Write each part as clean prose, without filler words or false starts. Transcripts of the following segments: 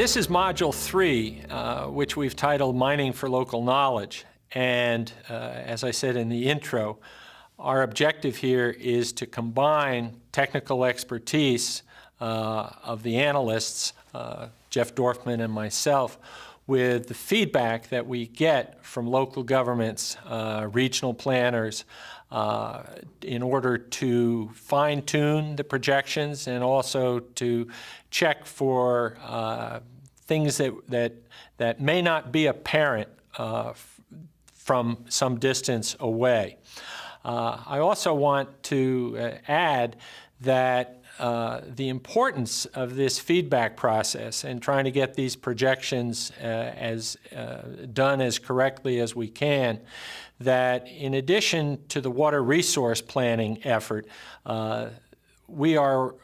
This is Module 3, which we've titled Mining for Local Knowledge. And as I said in the intro, our objective here is to combine technical expertise of the analysts, Jeff Dorfman and myself, with the feedback that we get from local governments, regional planners, in order to fine-tune the projections and also to check for things that may not be apparent from some distance away. I also want to add that the importance of this feedback process and trying to get these projections done as correctly as we can, that in addition to the water resource planning effort, we are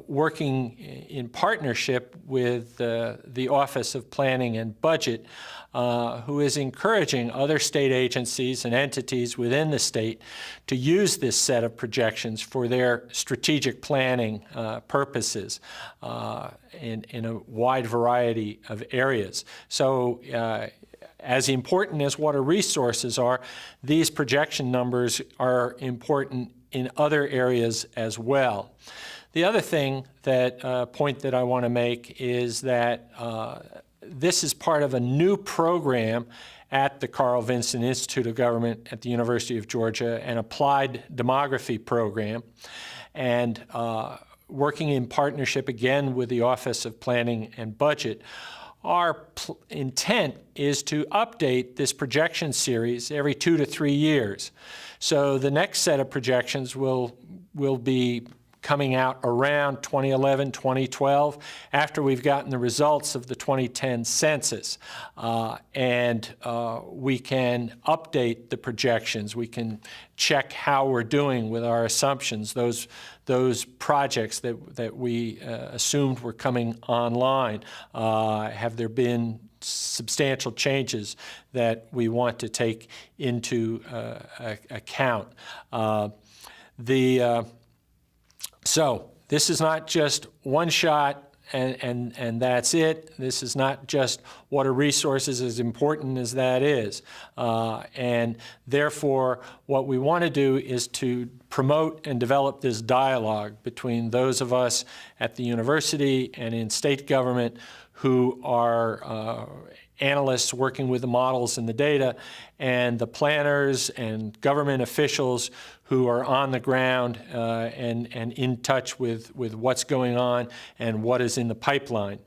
working in partnership with the Office of Planning and Budget, who is encouraging other state agencies and entities within the state to use this set of projections for their strategic planning purposes in a wide variety of areas. So as important as water resources are, these projection numbers are important in other areas as well. The other point that I want to make is that this is part of a new program at the Carl Vinson Institute of Government at the University of Georgia, an applied demography program, and working in partnership again with the Office of Planning and Budget. Our intent is to update this projection series every 2 to 3 years. So the next set of projections will be coming out around 2011, 2012, after we've gotten the results of the 2010 census. And we can update the projections. We can check how we're doing with our assumptions, those projects that we assumed were coming online. Have there been substantial changes that we want to take into account? So this is not just one shot and that's it. This is not just water resources, as important as that is. And therefore, what we want to do is to promote and develop this dialogue between those of us at the university and in state government who are analysts working with the models and the data, and the planners and government officials who are on the ground and in touch with what's going on and what is in the pipeline.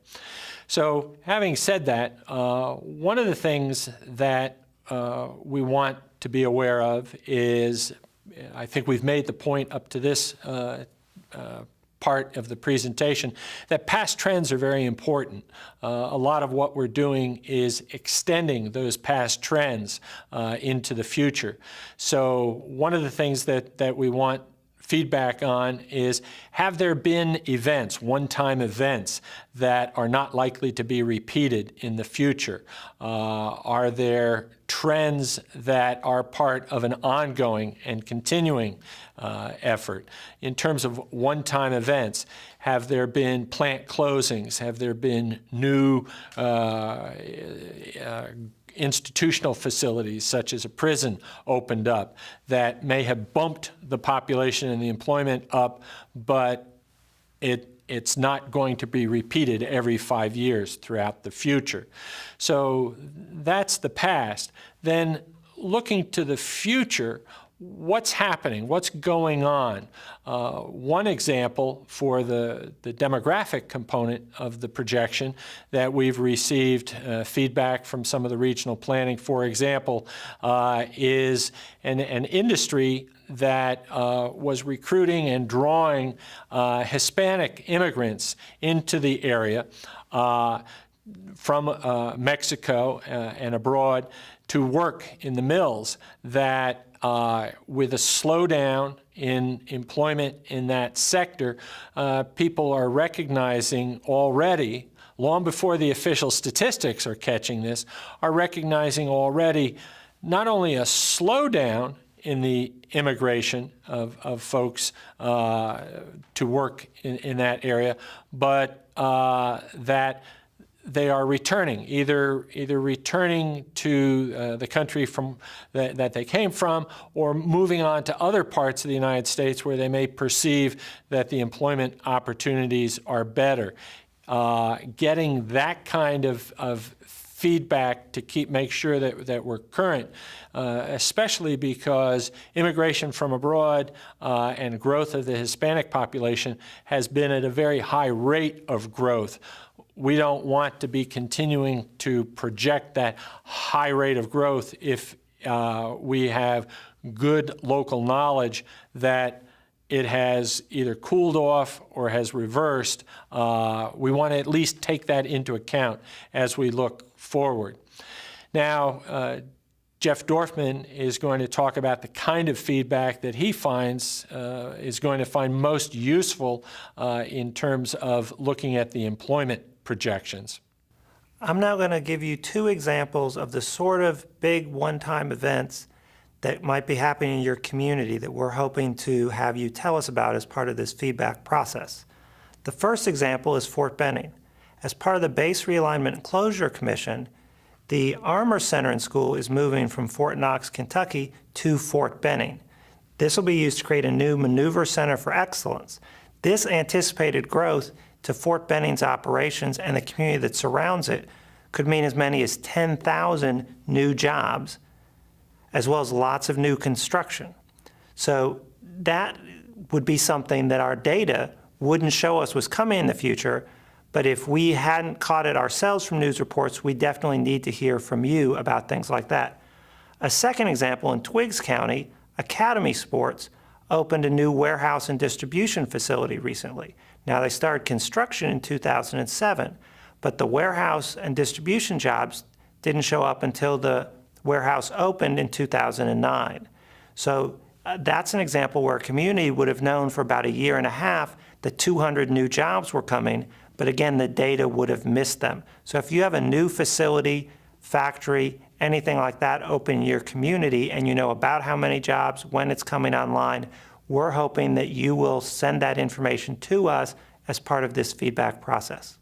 So having said that, one of the things that we want to be aware of is, I think we've made the point up to this part of the presentation, that past trends are very important. A lot of what we're doing is extending those past trends into the future. So one of the things that we want feedback on is, have there been events, one-time events, that are not likely to be repeated in the future? Are there trends that are part of an ongoing and continuing effort? In terms of one-time events, have there been plant closings? Have there been new institutional facilities, such as a prison, opened up that may have bumped the population and the employment up, but it's not going to be repeated every 5 years throughout the future? So that's the past. Then looking to the future, what's happening? What's going on? One example for the demographic component of the projection that we've received feedback from some of the regional planning, for example, is an industry that was recruiting and drawing Hispanic immigrants into the area from Mexico and abroad to work in the mills, that with a slowdown in employment in that sector, people are recognizing already, long before the official statistics are catching this, are recognizing already not only a slowdown in the immigration of folks to work in that area, but that they are returning, either returning to the country from that they came from, or moving on to other parts of the United States where they may perceive that the employment opportunities are better. Getting that kind of feedback to make sure that we're current, especially because immigration from abroad and growth of the Hispanic population has been at a very high rate of growth. We don't want to be continuing to project that high rate of growth if we have good local knowledge that it has either cooled off or has reversed. We want to at least take that into account as we look forward. Now, Jeff Dorfman is going to talk about the kind of feedback that he finds is going to find most useful in terms of looking at the employment projections. I'm now going to give you two examples of the sort of big one-time events that might be happening in your community that we're hoping to have you tell us about as part of this feedback process. The first example is Fort Benning. As part of the Base Realignment and Closure Commission, the Armour Center and School is moving from Fort Knox, Kentucky to Fort Benning. This will be used to create a new maneuver center for excellence. This anticipated growth to Fort Benning's operations and the community that surrounds it could mean as many as 10,000 new jobs, as well as lots of new construction. So that would be something that our data wouldn't show us was coming in the future, but if we hadn't caught it ourselves from news reports, we definitely need to hear from you about things like that. A second example, in Twiggs County, Academy Sports opened a new warehouse and distribution facility recently. Now, they started construction in 2007, but the warehouse and distribution jobs didn't show up until the warehouse opened in 2009. So that's an example where a community would have known for about a year and a half that 200 new jobs were coming, but again, the data would have missed them. So if you have a new facility, factory, anything like that open in your community and you know about how many jobs, when it's coming online, we're hoping that you will send that information to us as part of this feedback process.